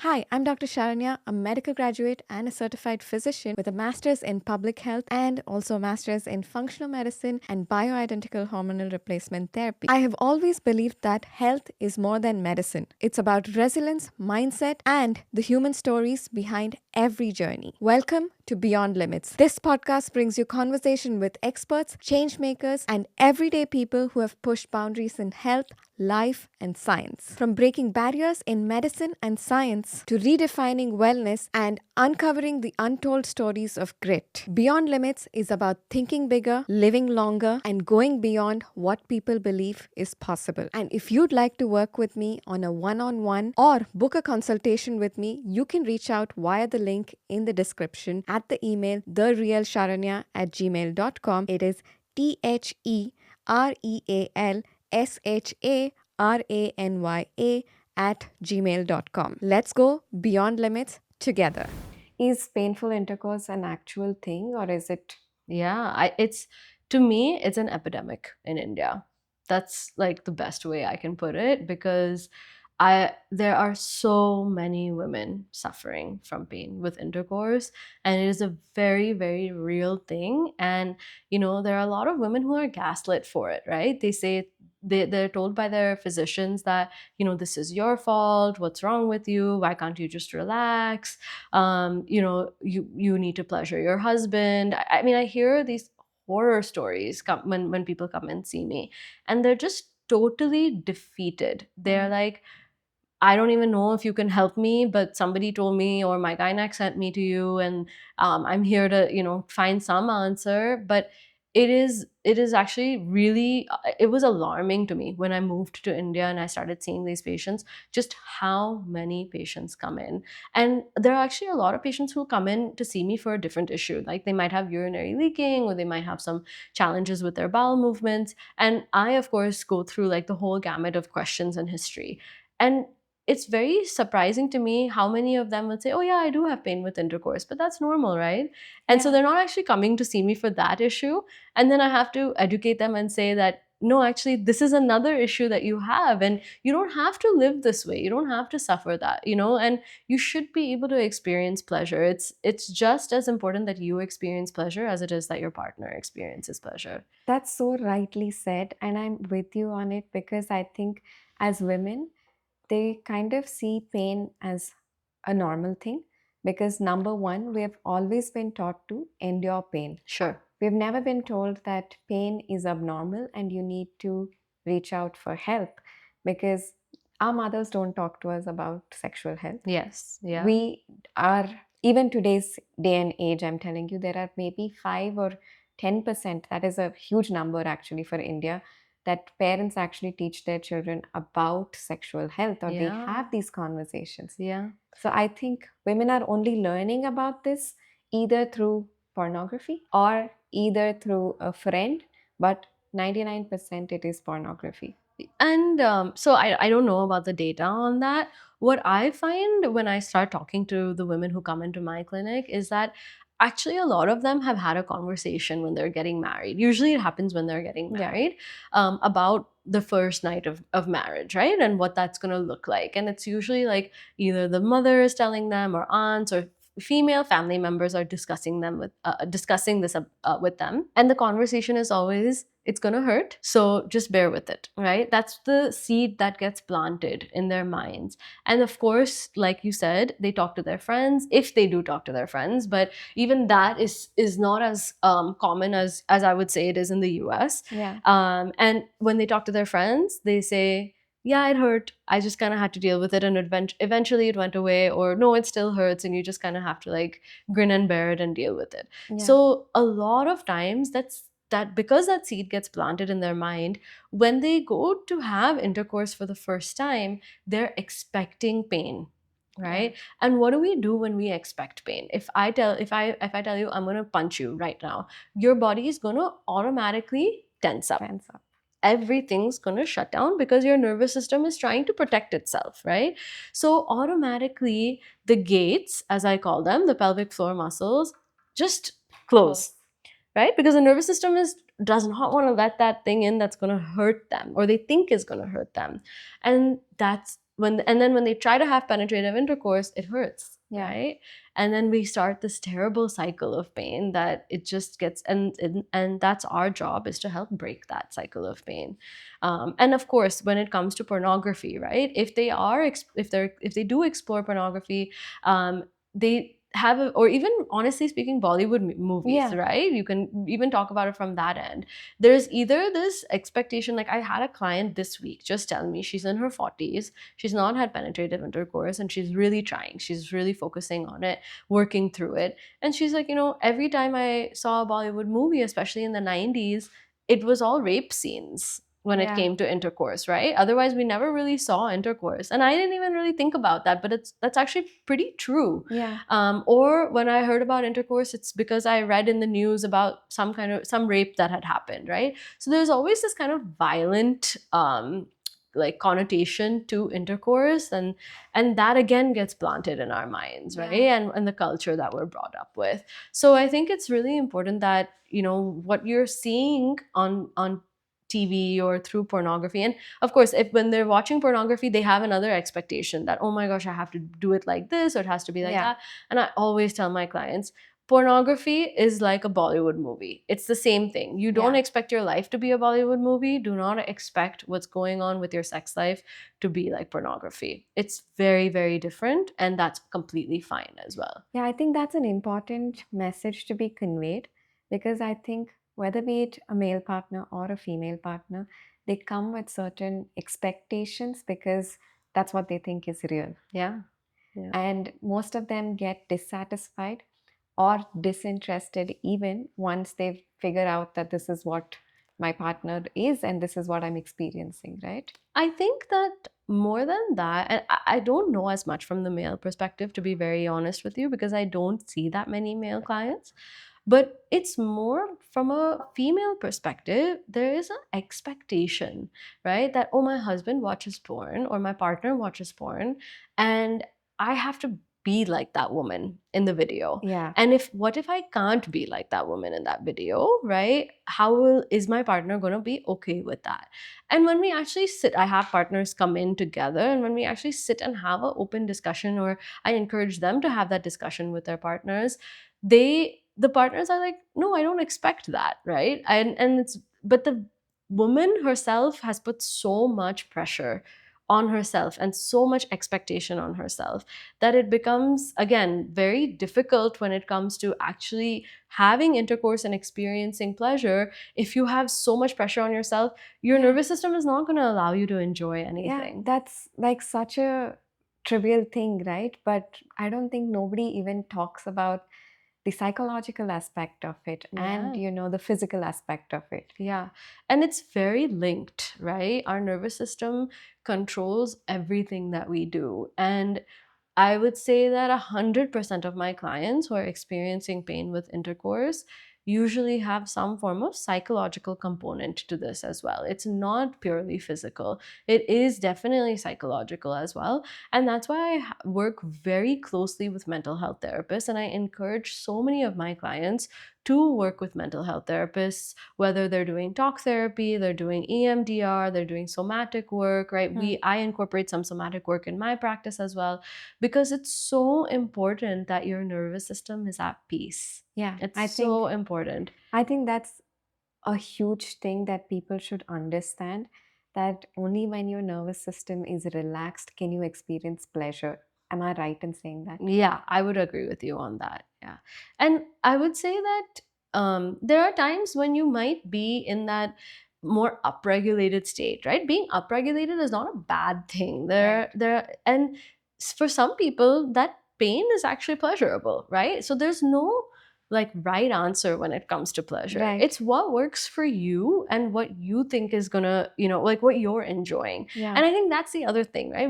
Hi, I'm Dr. Sharanya, a medical graduate and a certified physician with a master's in public health and also a master's in functional medicine and bioidentical hormonal replacement therapy. I have always believed that health is more than medicine. It's about resilience, mindset, and the human stories behind every journey. Welcome to Beyond Limits. This podcast brings you conversation with experts, change makers, and everyday people who have pushed boundaries in health, life, and science. From breaking barriers in medicine and science to redefining wellness and uncovering the untold stories of grit. Beyond Limits is about thinking bigger, living longer, and going beyond what people believe is possible. And if you'd like to work with me on a one-on-one or book a consultation with me, you can reach out via the link in the description at the email therealsharanya@gmail.com. It is TheRealSharanya @gmail.com. Let's go beyond limits together. Is painful intercourse an actual thing or is it? Yeah, it's to me, it's an epidemic in India. That's like the best way I can put it because there are so many women suffering from pain with intercourse, and it is a very, very real thing. And there are a lot of women who are gaslit for it, right? They say they're told by their physicians that this is your fault, what's wrong with you, why can't you just relax, you need to pleasure your husband. I mean, I hear these horror stories when people come and see me, and they're just totally defeated. They're like, I don't even know if you can help me, but somebody told me, or my Gynac sent me to you, and I'm here to, find some answer. But it is actually really, it was alarming to me when I moved to India and I started seeing these patients, just how many patients come in. And there are actually a lot of patients who come in to see me for a different issue. Like they might have urinary leaking, or they might have some challenges with their bowel movements. And I, of course, go through like the whole gamut of questions and history. And it's very surprising to me how many of them would say, oh yeah, I do have pain with intercourse, but that's normal, right? And so Yeah. they're not actually coming to see me for that issue. And then I have to educate them and say that, no, actually, this is another issue that you have, and you don't have to live this way. You don't have to suffer that, and you should be able to experience pleasure. It's just as important that you experience pleasure as it is that your partner experiences pleasure. That's so rightly said, and I'm with you on it because I think as women, they kind of see pain as a normal thing because number one, we have always been taught to endure pain. Sure. We've never been told that pain is abnormal and you need to reach out for help because our mothers don't talk to us about sexual health. Yes. Yeah. We are, even today's day and age, I'm telling you, there are maybe 5 or 10%, that is a huge number actually for India, that parents actually teach their children about sexual health or they Yeah. have these conversations. Yeah. So I think women are only learning about this either through pornography or either through a friend, but 99% it is pornography. And so I don't know about the data on that. What I find when I start talking to the women who come into my clinic is that actually a lot of them have had a conversation when they're getting married. Usually it happens when they're getting Yeah. married, about the first night of marriage, right? And what that's going to look like. And it's usually like either the mother is telling them, or aunts, or female family members are discussing this with them, and the conversation is always, it's going to hurt, so just bear with it, right? That's the seed that gets planted in their minds. And of course, like you said, they talk to their friends, if they do talk to their friends, but even that is not as common as I would say it is in the US. Yeah. And when they talk to their friends, they say, yeah, it hurt, I just kind of had to deal with it, and eventually it went away, or no, it still hurts, and you just kind of have to like grin and bear it and deal with it. Yeah. So a lot of times that because that seed gets planted in their mind, when they go to have intercourse for the first time, they're expecting pain, right? And what do we do when we expect pain? If I tell you I'm going to punch you right now, your body is going to automatically tense up. Hands up. Everything's going to shut down because your nervous system is trying to protect itself, right? So automatically the gates, as I call them, the pelvic floor muscles, just close, right? Because the nervous system does not want to let that thing in that's going to hurt them, or they think is going to hurt them. And when they try to have penetrative intercourse, it hurts, Yeah. right? And then we start this terrible cycle of pain that it just gets, and that's our job, is to help break that cycle of pain. And of course, when it comes to pornography, right? If they do explore pornography, they have or even honestly speaking Bollywood movies, Yeah. right? You can even talk about it from that end. There's either this expectation, like I had a client this week just tell me she's in her 40s, she's not had penetrative intercourse, and she's really trying, she's really focusing on it, working through it. And she's like, every time I saw a Bollywood movie, especially in the 90s, it was all rape scenes when it Yeah. came to intercourse, right? Otherwise, we never really saw intercourse. And I didn't even really think about that, but that's actually pretty true. Yeah. Or when I heard about intercourse, it's because I read in the news about some rape that had happened, right? So there's always this kind of violent like connotation to intercourse, and that again gets planted in our minds, right? And the culture that we're brought up with. So I think it's really important that what you're seeing on TV or through pornography. And of course, if when they're watching pornography, they have another expectation that, oh my gosh, I have to do it like this, or it has to be like Yeah. that. And I always tell my clients, pornography is like a Bollywood movie. It's the same thing. You don't Yeah. expect your life to be a Bollywood movie. Do not expect what's going on with your sex life to be like pornography. It's very, very different, and that's completely fine as well. Yeah, I think that's an important message to be conveyed, because I think whether be it a male partner or a female partner, they come with certain expectations because that's what they think is real. Yeah. Yeah. And most of them get dissatisfied or disinterested even once they figure out that this is what my partner is and this is what I'm experiencing, right? I think that more than that, and I don't know as much from the male perspective, to be very honest with you, because I don't see that many male clients. But it's more from a female perspective. There is an expectation, right? That, oh, my husband watches porn or my partner watches porn, and I have to be like that woman in the video. Yeah. And what if I can't be like that woman in that video, right? Is my partner going to be okay with that? And when we actually sit, I have partners come in together, and when we actually sit and have an open discussion, or I encourage them to have that discussion with their partners, the partners are like, no, I don't expect that, right? But the woman herself has put so much pressure on herself and so much expectation on herself that it becomes, again, very difficult when it comes to actually having intercourse and experiencing pleasure. If you have so much pressure on yourself, your nervous system is not going to allow you to enjoy anything. Yeah, that's like such a trivial thing, right? But I don't think nobody even talks about the psychological aspect of it and the physical aspect of it. Yeah. And it's very linked, right? Our nervous system controls everything that we do. And I would say that 100% of my clients who are experiencing pain with intercourse usually have some form of psychological component to this as well. It's not purely physical. It is definitely psychological as well. And that's why I work very closely with mental health therapists. And I encourage so many of my clients to work with mental health therapists, whether they're doing talk therapy, they're doing EMDR, they're doing somatic work, right? I incorporate some somatic work in my practice as well, because it's so important that your nervous system is at peace. Yeah, It's so important. I think that's a huge thing that people should understand, that only when your nervous system is relaxed can you experience pleasure. Am I right in saying that? Yeah, I would agree with you on that. Yeah. And I would say that there are times when you might be in that more upregulated state, right? Being upregulated is not a bad thing. And for some people, that pain is actually pleasurable, right? So there's no like right answer when it comes to pleasure. Right. It's what works for you and what you think is gonna, like what you're enjoying. Yeah. And I think that's the other thing, right?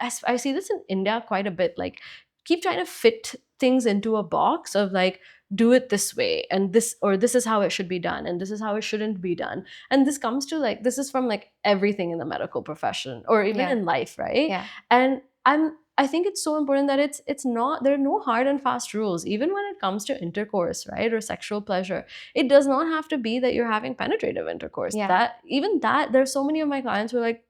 I see this in India quite a bit, like keep trying to fit things into a box of like, do it this way and this, or this is how it should be done and this is how it shouldn't be done. And this comes to like, this is from like everything in the medical profession or even in life, right? Yeah. And I think it's so important that it's not, there are no hard and fast rules, even when it comes to intercourse, right? Or sexual pleasure. It does not have to be that you're having penetrative intercourse. Yeah. There's so many of my clients who are like,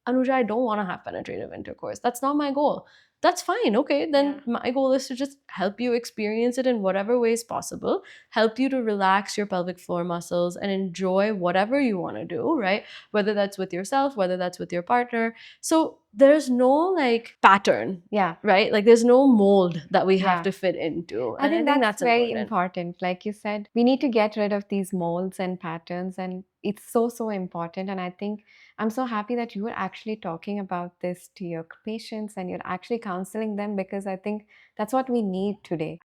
Anuja, I don't want to have penetrative intercourse. That's not my goal. That's fine. Okay, then my goal is to just help you experience it in whatever ways possible, help you to relax your pelvic floor muscles and enjoy whatever you want to do, right? Whether that's with yourself, whether that's with your partner. So there's no like pattern, Yeah. right? Like there's no mold that we have Yeah. to fit into. I And think I think that's that's very important. important. Like you said, we need to get rid of these molds and patterns, and it's so, so important. And I think I'm so happy that you are actually talking about this to your patients and you're actually counseling them, because I think that's what we need today.